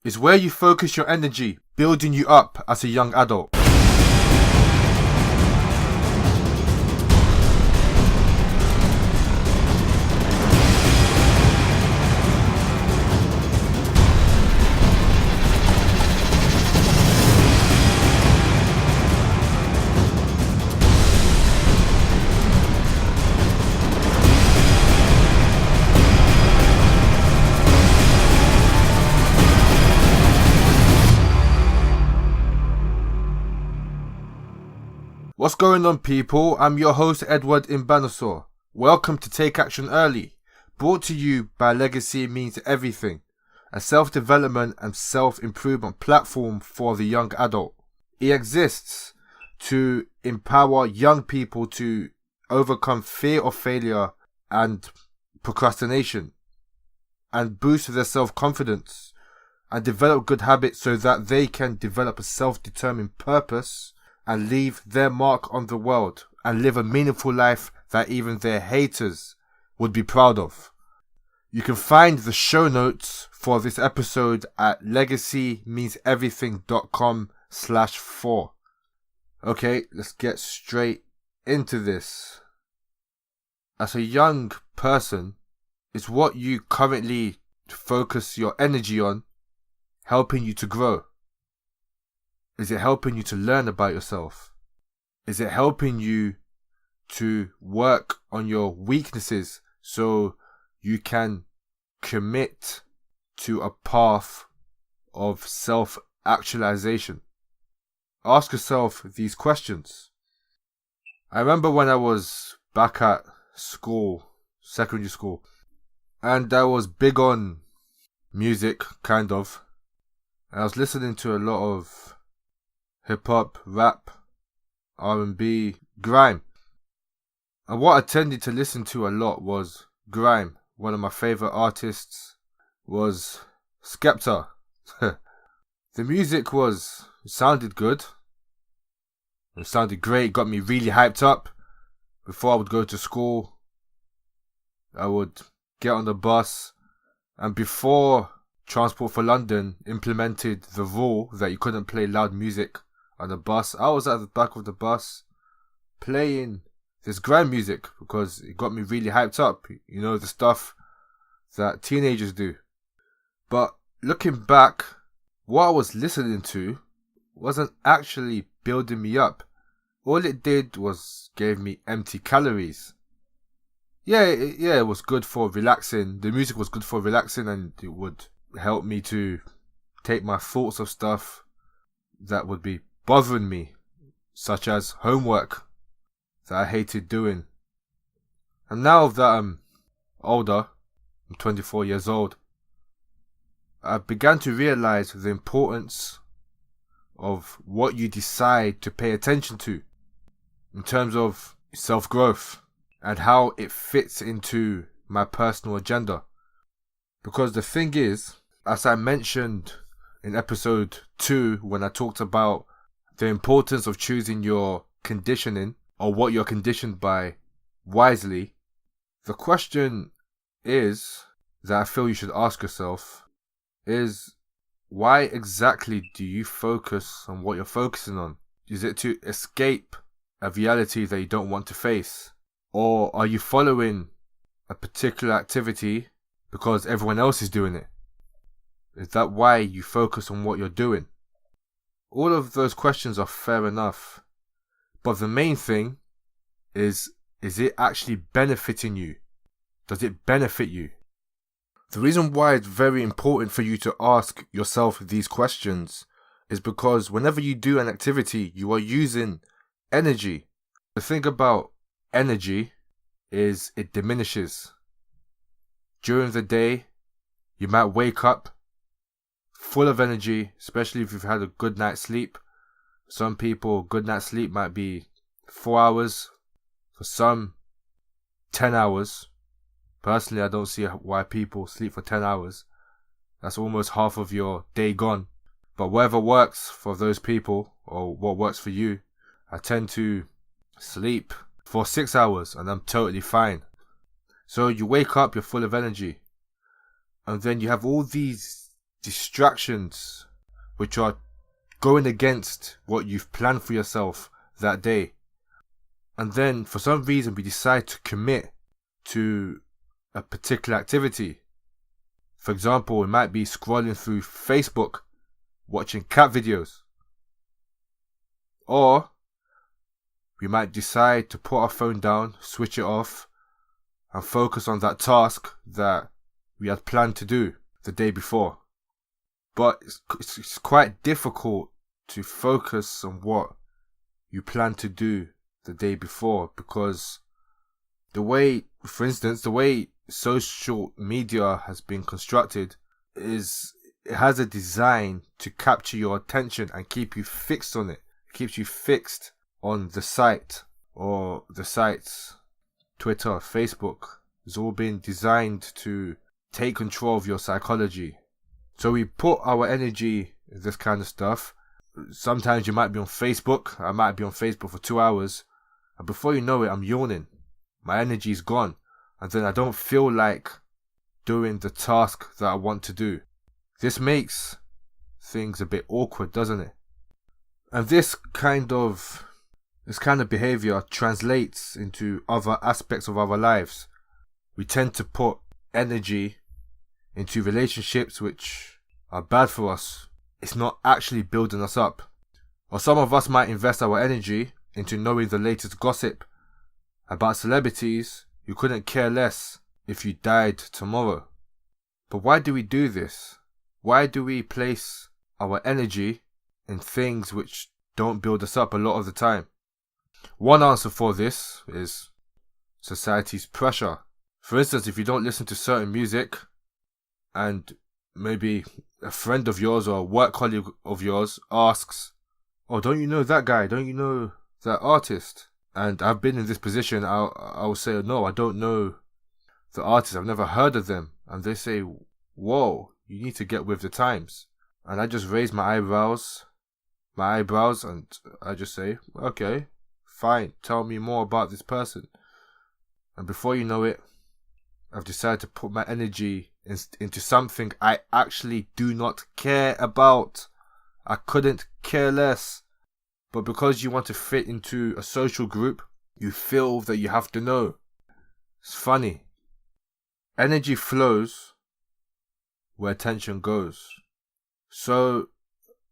is where you focus your energy, building you up as a young adult. What's going on, people? I'm your host, Edward Imbanasaur. Welcome to Take Action Early, brought to you by Legacy Means Everything, a self-development and self-improvement platform for the young adult. It exists to empower young people to overcome fear of failure and procrastination, and boost their self-confidence, and develop good habits so that they can develop a self-determined purpose and leave their mark on the world and live a meaningful life that even their haters would be proud of. You can find the show notes for this episode at legacymeanseverything.com/4. Okay, let's get straight into this. As a young person, is what you currently focus your energy on helping you to grow? Is it helping you to learn about yourself? Is it helping you to work on your weaknesses so you can commit to a path of self-actualization? Ask yourself these questions. I remember when I was back at school, secondary school, and I was big on music, kind of. And I was listening to a lot of hip-hop, rap, R&B, grime. And what I tended to listen to a lot was grime. One of my favourite artists was Skepta. The music sounded good. It sounded great, got me really hyped up. Before I would go to school, I would get on the bus, and before Transport for London implemented the rule that you couldn't play loud music on the bus, I was at the back of the bus playing this grime music because it got me really hyped up. You know, the stuff that teenagers do. But looking back, what I was listening to wasn't actually building me up. All it did was gave me empty calories. It was good for relaxing. The music was good for relaxing, and it would help me to take my thoughts of stuff that would be bothering me, such as homework that I hated doing. And now that I'm older, I'm 24 years old, I began to realize the importance of what you decide to pay attention to in terms of self-growth and how it fits into my personal agenda. Because the thing is, as I mentioned in episode 2 when I talked about the importance of choosing your conditioning or what you're conditioned by wisely, the question is that I feel you should ask yourself is, why exactly do you focus on what you're focusing on? Is it to escape a reality that you don't want to face? Or are you following a particular activity because everyone else is doing it? Is that why you focus on what you're doing? All of those questions are fair enough. But the main thing is it actually benefiting you? Does it benefit you? The reason why it's very important for you to ask yourself these questions is because whenever you do an activity, you are using energy. The thing about energy is it diminishes. During the day, you might wake up full of energy, especially if you've had a good night's sleep. For some people, good night's sleep might be 4 hours. For some, 10 hours. Personally, I don't see why people sleep for 10 hours. That's almost half of your day gone. But whatever works for those people, or what works for you, I tend to sleep for 6 hours and I'm totally fine. So you wake up, you're full of energy. And then you have all these distractions which are going against what you've planned for yourself that day. And then for some reason we decide to commit to a particular activity. For example, it might be scrolling through Facebook, watching cat videos. Or we might decide to put our phone down, switch it off, and focus on that task that we had planned to do the day before. But it's quite difficult to focus on what you plan to do the day before, because for instance, the way social media has been constructed is it has a design to capture your attention and keep you fixed on it. It keeps you fixed on the site or the sites. Twitter, Facebook, has all been designed to take control of your psychology. So we put our energy in this kind of stuff. Sometimes you might be on Facebook. I might be on Facebook for 2 hours. And before you know it, I'm yawning. My energy is gone. And then I don't feel like doing the task that I want to do. This makes things a bit awkward, doesn't it? And this kind of behavior translates into other aspects of our lives. We tend to put energy into relationships which are bad for us. It's not actually building us up. Or some of us might invest our energy into knowing the latest gossip about celebrities who couldn't care less if you died tomorrow. But why do we do this? Why do we place our energy in things which don't build us up a lot of the time? One answer for this is society's pressure. For instance, if you don't listen to certain music and maybe a friend of yours or a work colleague of yours asks, "Oh, don't you know that guy? Don't you know that artist?" And I've been in this position, I'll say, "No, I don't know the artist. I've never heard of them." And they say, "Whoa, you need to get with the times." And I just raise my eyebrows, and I just say, "Okay, fine, tell me more about this person." And before you know it, I've decided to put my energy into something I actually do not care about. I couldn't care less. But because you want to fit into a social group, you feel that you have to know. It's funny. Energy flows where attention goes. So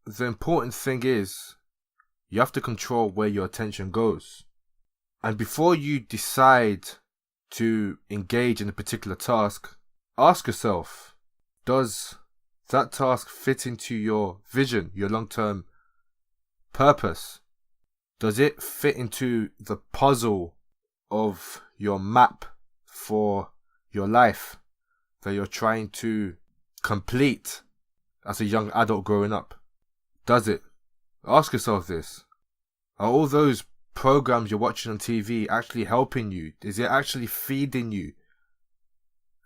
the important thing is you have to control where your attention goes. And before you decide to engage in a particular task, ask yourself, does that task fit into your vision, your long-term purpose? Does it fit into the puzzle of your map for your life that you're trying to complete as a young adult growing up? Does it? Ask yourself this. Are all those programs you're watching on TV actually helping you? Is it actually feeding you?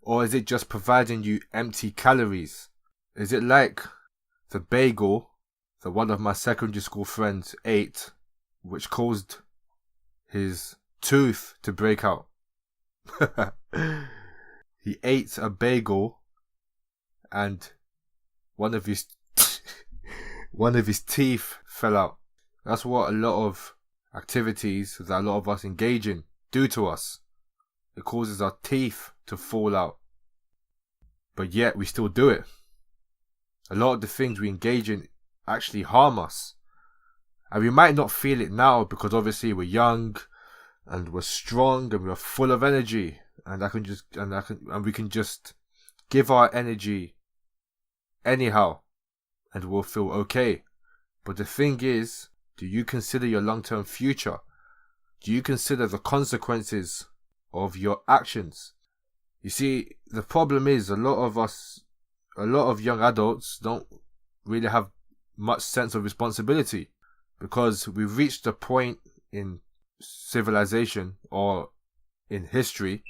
Or is it just providing you empty calories? Is it like the bagel that one of my secondary school friends ate, which caused his tooth to break out? He ate a bagel and one of his teeth fell out. That's what a lot of activities that a lot of us engage in do to us. It causes our teeth to fall out. But yet we still do it. A lot of the things we engage in actually harm us. And we might not feel it now because obviously we're young and we're strong and we're full of energy, and we can just give our energy anyhow and we'll feel okay. But the thing is, do you consider your long-term future? Do you consider the consequences of your actions? You see, the problem is a lot of young adults don't really have much sense of responsibility, because we've reached a point in civilization or in history,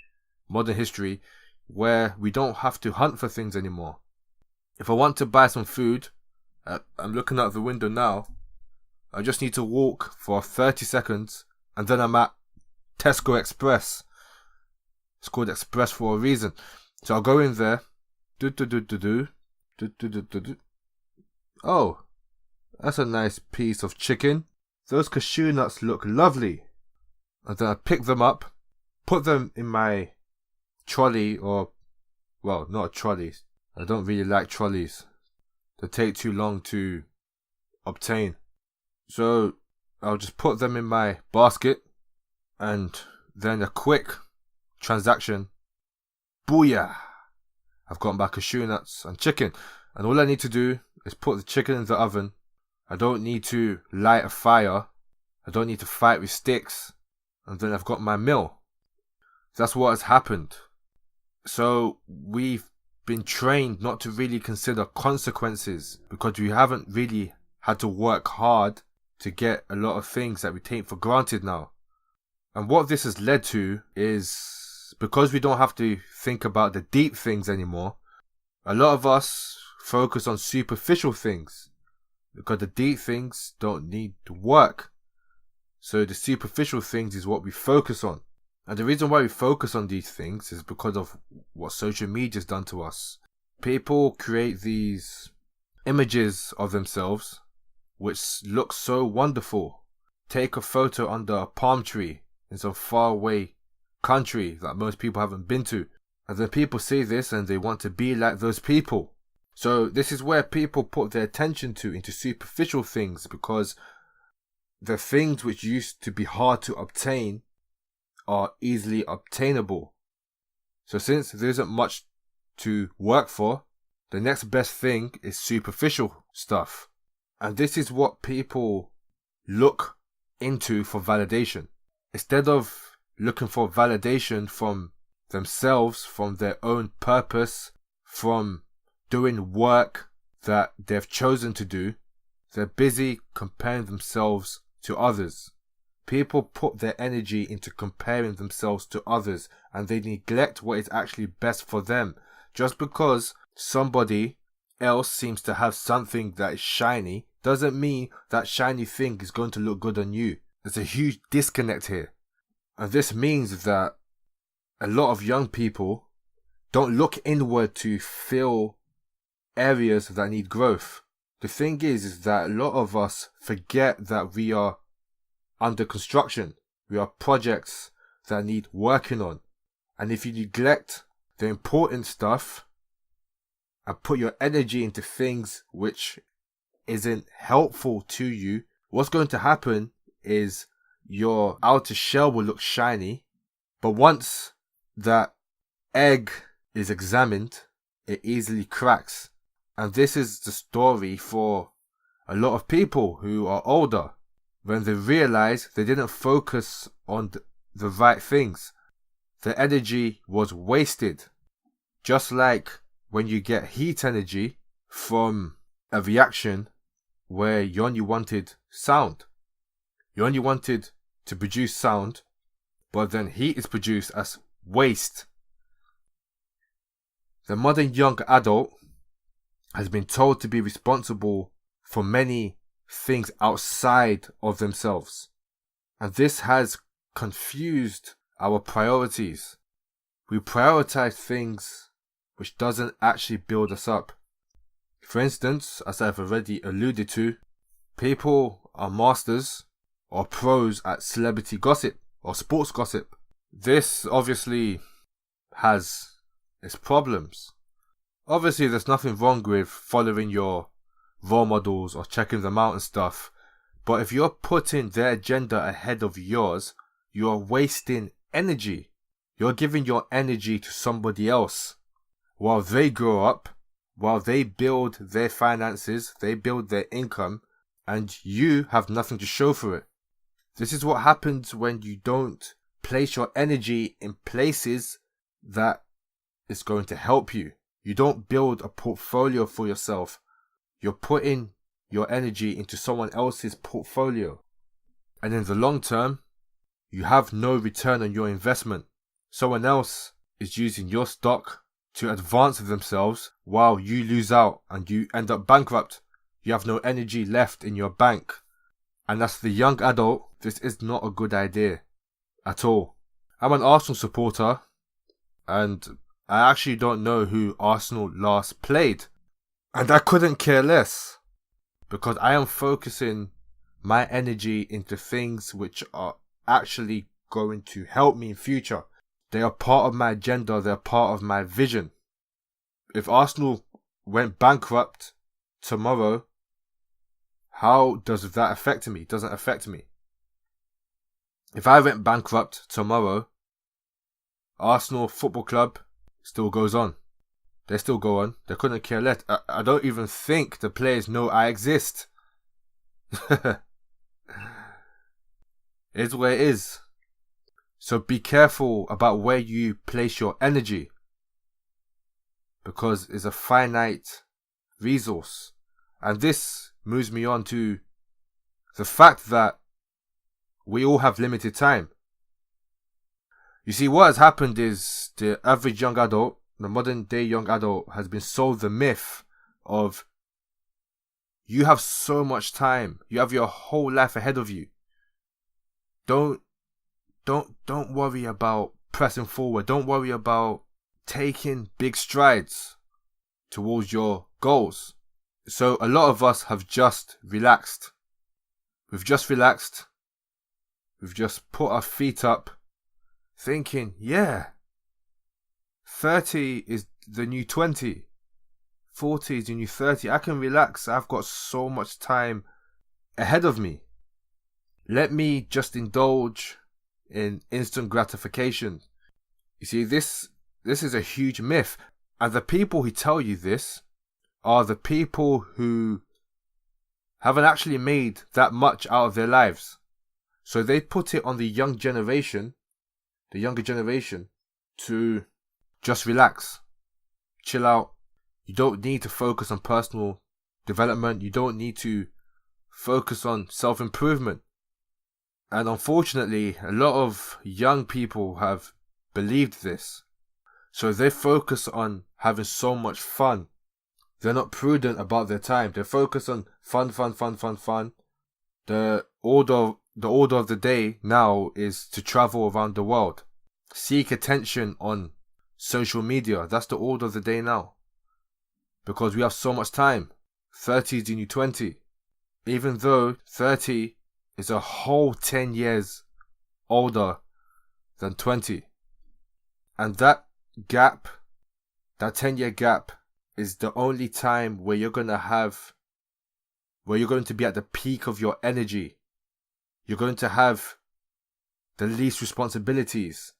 modern history, where we don't have to hunt for things anymore. If I want to buy some food, I'm looking out the window now, I just need to walk for 30 seconds and then I'm at Tesco Express. It's called Express for a reason. So I'll go in there, Oh, that's a nice piece of chicken. Those cashew nuts look lovely. And then I pick them up, put them in my trolley, or, well, not a trolley. I don't really like trolleys. They take too long to obtain. So I'll just put them in my basket, and then a quick transaction. Booyah! I've got my cashew nuts and chicken. And all I need to do is put the chicken in the oven. I don't need to light a fire. I don't need to fight with sticks. And then I've got my meal. That's what has happened. So we've been trained not to really consider consequences because we haven't really had to work hard to get a lot of things that we take for granted now. And what this has led to is, because we don't have to think about the deep things anymore, a lot of us focus on superficial things because the deep things don't need to work. So the superficial things is what we focus on. And the reason why we focus on these things is because of what social media has done to us. People create these images of themselves which look so wonderful. Take a photo under a palm tree in some faraway country that most people haven't been to. And then people see this and they want to be like those people. So this is where people put their attention into superficial things, because the things which used to be hard to obtain are easily obtainable. So since there isn't much to work for, the next best thing is superficial stuff. And this is what people look into for validation. Instead of looking for validation from themselves, from their own purpose, from doing work that they've chosen to do, they're busy comparing themselves to others. People put their energy into comparing themselves to others and they neglect what is actually best for them. Just because somebody else seems to have something that is shiny doesn't mean that shiny thing is going to look good on you. There's a huge disconnect here. And this means that a lot of young people don't look inward to fill areas that need growth. The thing is that a lot of us forget that we are under construction. We are projects that need working on. And if you neglect the important stuff and put your energy into things which isn't helpful to you, what's going to happen is your outer shell will look shiny, but once that egg is examined, it easily cracks. And this is the story for a lot of people who are older, when they realize they didn't focus on the right things. The energy was wasted. Just like when you get heat energy from a reaction where you only wanted sound. You only wanted to produce sound, but then heat is produced as waste. The modern young adult has been told to be responsible for many things outside of themselves. And this has confused our priorities. We prioritize things which doesn't actually build us up. For instance, as I've already alluded to, people are masters or pros at celebrity gossip or sports gossip. This obviously has its problems. Obviously, there's nothing wrong with following your role models or checking them out and stuff. But if you're putting their agenda ahead of yours, you're wasting energy. You're giving your energy to somebody else. While they grow up, while they build their finances, they build their income, and you have nothing to show for it. This is what happens when you don't place your energy in places that is going to help you. You don't build a portfolio for yourself. You're putting your energy into someone else's portfolio. And in the long term, you have no return on your investment. Someone else is using your stock to advance themselves while you lose out and you end up bankrupt. You have no energy left in your bank. And as the young adult, this is not a good idea at all. I'm an Arsenal supporter, and I actually don't know who Arsenal last played. And I couldn't care less, because I am focusing my energy into things which are actually going to help me in future. They are part of my agenda. They're part of my vision. If Arsenal went bankrupt tomorrow, how does that affect me? It doesn't affect me. If I went bankrupt tomorrow, Arsenal Football Club still goes on. They still go on. They couldn't care less. I don't even think the players know I exist. It's where it is. So be careful about where you place your energy, because it's a finite resource. And this moves me on to the fact that we all have limited time. You see, what has happened is the average young adult, the modern day young adult, has been sold the myth of you have so much time. You have your whole life ahead of you. Don't worry about pressing forward. Don't worry about taking big strides towards your goals. So a lot of us have just relaxed. We've just relaxed. We've just put our feet up, thinking, yeah, 30 is the new 20. 40 is the new 30. I can relax. I've got so much time ahead of me. Let me just indulge in instant gratification. You see, this is a huge myth. And the people who tell you this are the people who haven't actually made that much out of their lives. So they put it on the younger generation, to just relax, chill out. You don't need to focus on personal development. You don't need to focus on self-improvement. And unfortunately, a lot of young people have believed this. So they focus on having so much fun. They're not prudent about their time. They focus on fun. The order of the day now is to travel around the world. Seek attention on social media. That's the order of the day now. Because we have so much time. 30 is the new 20. Even though 30 is a whole 10 years older than 20. And that gap, that 10-year gap, is the only time where you're going to be at the peak of your energy. You're going to have the least responsibilities.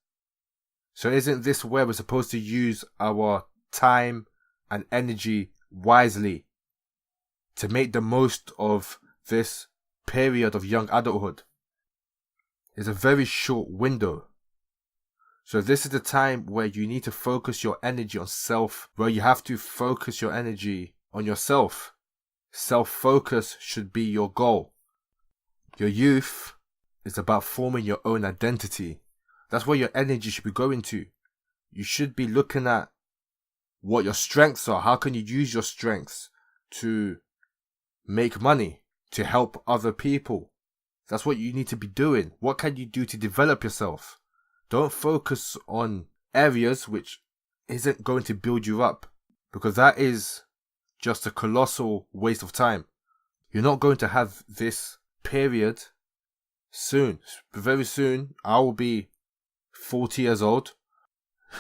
So isn't this where we're supposed to use our time and energy wisely to make the most of this period of young adulthood? It's a very short window. So this is the time where you need to focus your energy on self, where you have to focus your energy on yourself. Self-focus should be your goal. Your youth is about forming your own identity. That's where your energy should be going to. You should be looking at what your strengths are. How can you use your strengths to make money, to help other people? That's what you need to be doing. What can you do to develop yourself? Don't focus on areas which isn't going to build you up, because that is just a colossal waste of time. You're not going to have this period soon. Very soon, I will be 40 years old.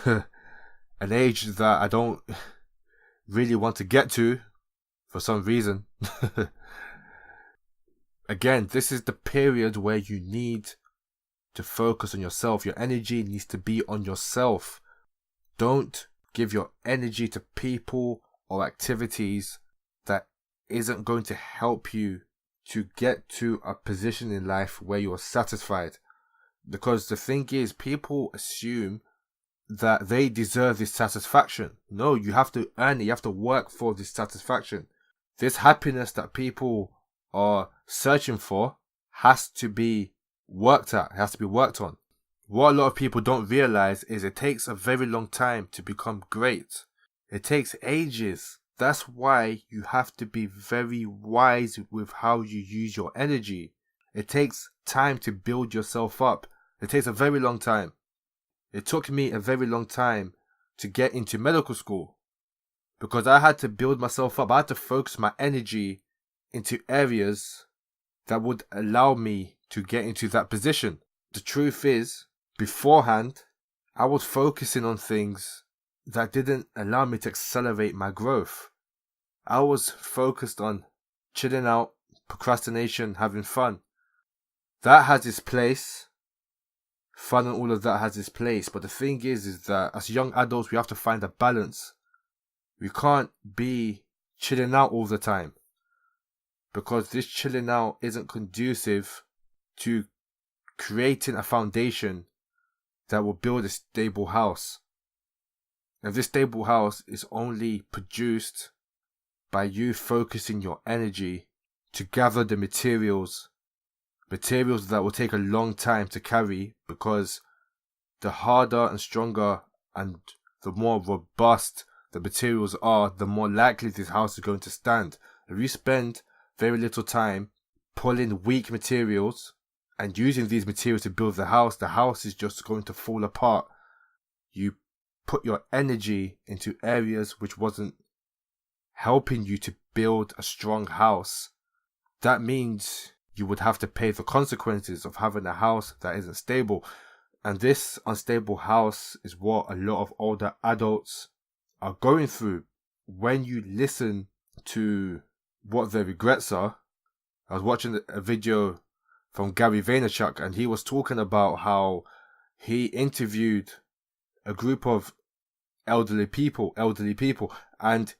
An age that I don't really want to get to for some reason. Again, this is the period where you need to focus on yourself. Your energy needs to be on yourself. Don't give your energy to people or activities that isn't going to help you to get to a position in life where you're satisfied. Because the thing is, people assume that they deserve this satisfaction. No, you have to earn it. You have to work for this satisfaction. This happiness that people are searching for has to be worked at. It has to be worked on. What a lot of people don't realize is it takes a very long time to become great. It takes ages. That's why you have to be very wise with how you use your energy. It takes time to build yourself up. It takes a very long time. It took me a very long time to get into medical school. because I had to build myself up. I had to focus my energy into areas that would allow me to get into that position. The truth is, beforehand, I was focusing on things that didn't allow me to accelerate my growth. I was focused on chilling out, procrastination, having fun. That has its place. Fun and all of that has its place. But the thing is that as young adults, we have to find a balance. We can't be chilling out all the time, because this chilling out isn't conducive to creating a foundation that will build a stable house. And this stable house is only produced by you focusing your energy to gather the materials that will take a long time to carry, because the harder and stronger and the more robust the materials are, the more likely this house is going to stand. If you spend very little time pulling weak materials and using these materials to build the house is just going to fall apart. You put your energy into areas which wasn't helping you to build a strong house. That means you would have to pay the consequences of having a house that isn't stable. And this unstable house is what a lot of older adults are going through. When you listen to what their regrets are, I was watching a video from Gary Vaynerchuk, and he was talking about how he interviewed a group of elderly people, and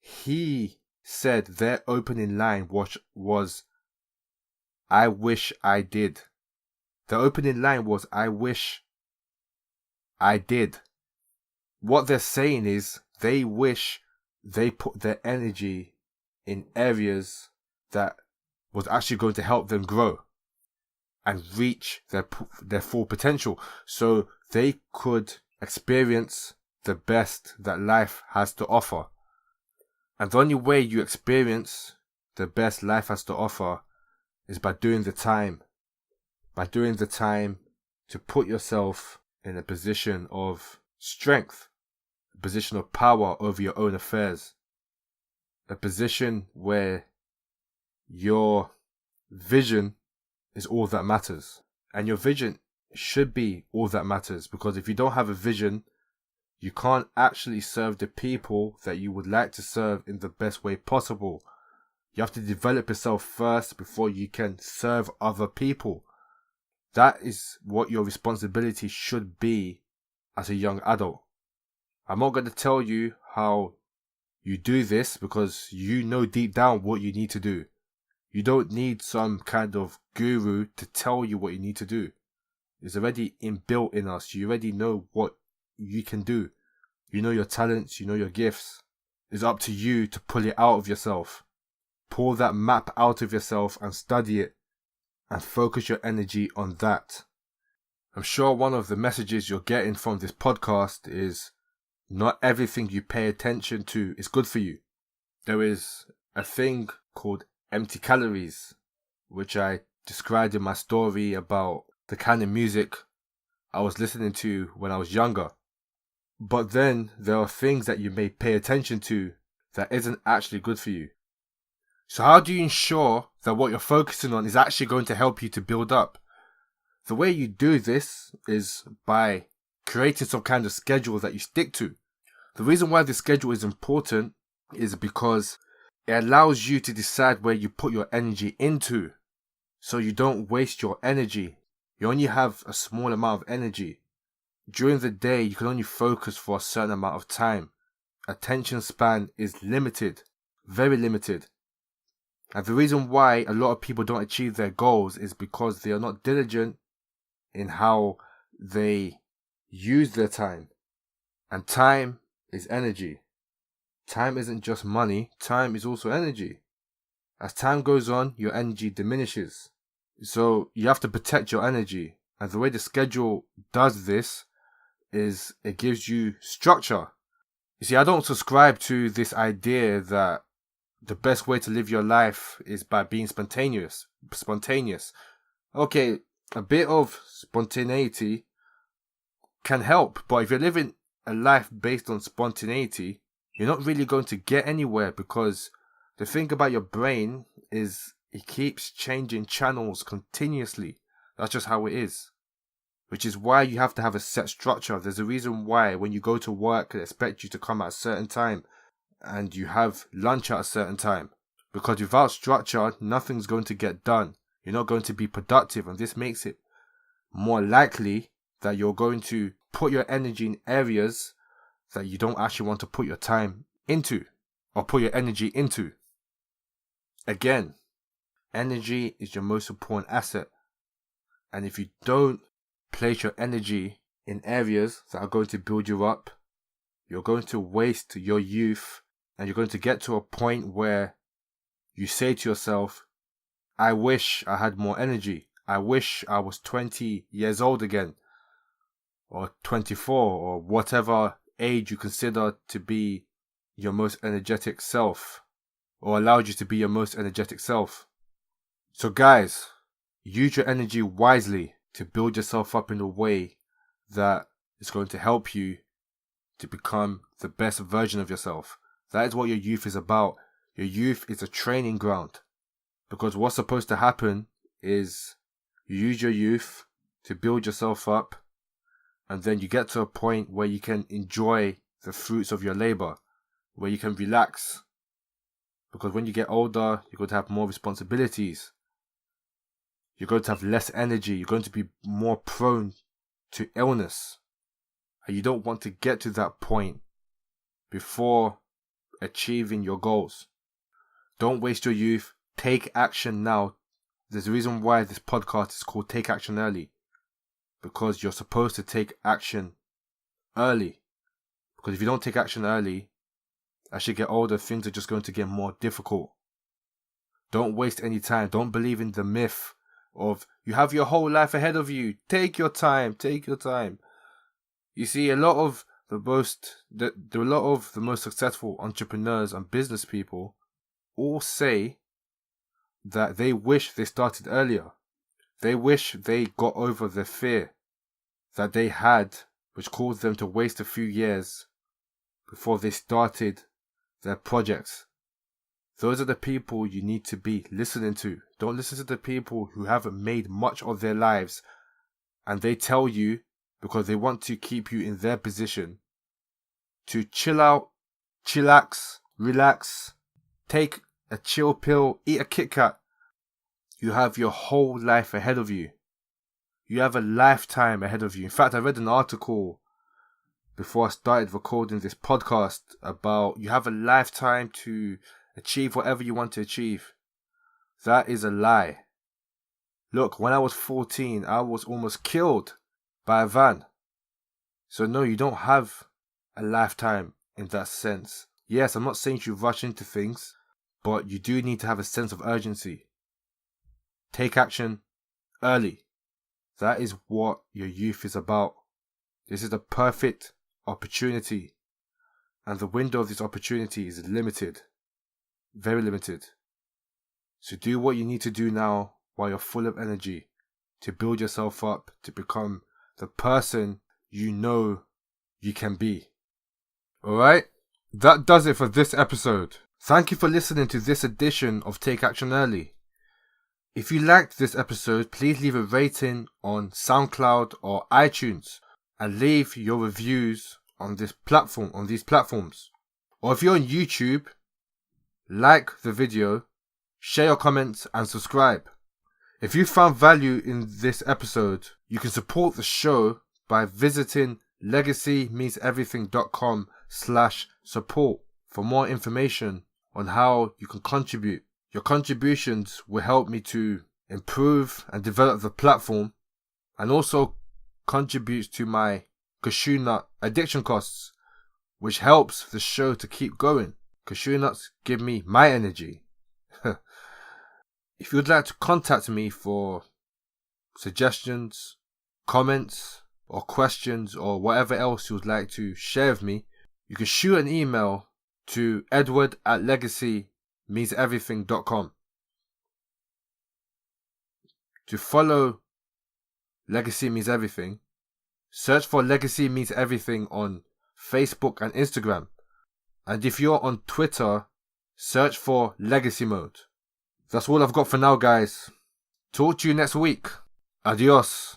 he said their opening line was I wish I did. The opening line was, I wish I did. What they're saying is they wish they put their energy in areas that was actually going to help them grow and reach their full potential, so they could experience the best that life has to offer. And the only way you experience the best life has to offer is by doing the time. By doing the time to put yourself in a position of strength, a position of power over your own affairs, a position where your vision is all that matters. And your vision should be all that matters, because if you don't have a vision, you can't actually serve the people that you would like to serve in the best way possible. You have to develop yourself first before you can serve other people. That is what your responsibility should be as a young adult. I'm not going to tell you how you do this, because you know deep down what you need to do. You don't need some kind of guru to tell you what you need to do. It's already inbuilt in us. You already know what you can do. You know your talents, you know your gifts. It's up to you to pull it out of yourself. Pull that map out of yourself and study it, and focus your energy on that. I'm sure one of the messages you're getting from this podcast is not everything you pay attention to is good for you. There is a thing called empty calories, which I described in my story about the kind of music I was listening to when I was younger. But then there are things that you may pay attention to that isn't actually good for you. So how do you ensure that what you're focusing on is actually going to help you to build up? The way you do this is by creating some kind of schedule that you stick to. The reason why this schedule is important is because it allows you to decide where you put your energy into, so you don't waste your energy. You only have a small amount of energy. During the day, you can only focus for a certain amount of time. Attention span is limited, very limited. And the reason why a lot of people don't achieve their goals is because they are not diligent in how they use their time. And time is energy. Time isn't just money, time is also energy. As time goes on, your energy diminishes. So you have to protect your energy. And the way the schedule does this is it gives you structure. You see, I don't subscribe to this idea that the best way to live your life is by being spontaneous. Okay, a bit of spontaneity can help, but if you're living a life based on spontaneity, you're not really going to get anywhere, because the thing about your brain is it keeps changing channels continuously. That's just how it is. Which is why you have to have a set structure. There's a reason why when you go to work, they expect you to come at a certain time and you have lunch at a certain time. Because without structure, nothing's going to get done. You're not going to be productive, and this makes it more likely that you're going to put your energy in areas that you don't actually want to put your time into or put your energy into. Again, energy is your most important asset. And if you don't place your energy in areas that are going to build you up, you're going to waste your youth, and you're going to get to a point where you say to yourself, I wish I had more energy. I wish I was 20 years old again, or 24, or whatever age you consider to be your most energetic self, or allowed you to be your most energetic self. So guys, use your energy wisely to build yourself up in a way that is going to help you to become the best version of yourself. That is what your youth is about. Your youth is a training ground. Because what's supposed to happen is you use your youth to build yourself up, and then you get to a point where you can enjoy the fruits of your labor, where you can relax. Because when you get older, you're going to have more responsibilities. You're going to have less energy. You're going to be more prone to illness. And you don't want to get to that point before achieving your goals. Don't waste your youth. Take action now. There's a reason why this podcast is called Take Action Early. Because you're supposed to take action early. Because if you don't take action early, as you get older, things are just going to get more difficult. Don't waste any time. Don't believe in the myth of you have your whole life ahead of you. Take your time. Take your time. You see, a lot of the most successful entrepreneurs and business people all say that they wish they started earlier. They wish they got over the fear that they had, which caused them to waste a few years before they started their projects. Those are the people you need to be listening to. Don't listen to the people who haven't made much of their lives, and they tell you, because they want to keep you in their position, to chill out, chillax, relax, take a chill pill, eat a Kit Kat. You have your whole life ahead of you. You have a lifetime ahead of you. In fact, I read an article before I started recording this podcast about you have a lifetime to achieve whatever you want to achieve. That is a lie. Look, when I was 14, I was almost killed by a van. So no, you don't have a lifetime in that sense. Yes, I'm not saying you should rush into things, but you do need to have a sense of urgency. Take action early. That is what your youth is about. This is the perfect opportunity. And the window of this opportunity is limited. Very limited. So do what you need to do now while you're full of energy to build yourself up to become the person you know you can be. Alright? That does it for this episode. Thank you for listening to this edition of Take Action Early. If you liked this episode, please leave a rating on SoundCloud or iTunes and leave your reviews on these platforms. Or if you're on YouTube, like the video, share your comments and subscribe. If you found value in this episode, you can support the show by visiting legacymeanseverything.com/support for more information on how you can contribute. Your contributions will help me to improve and develop the platform, and also contributes to my cashew nut addiction costs, which helps the show to keep going. Cashew nuts give me my energy. If you would like to contact me for suggestions, comments, or questions, or whatever else you would like to share with me, you can shoot an email to edward@legacymeanseverything.com. To follow Legacy Means Everything, search for Legacy Means Everything on Facebook and Instagram, And if you're on Twitter, search for Legacy Mode. That's all I've got for now, guys. Talk to you next week. Adios.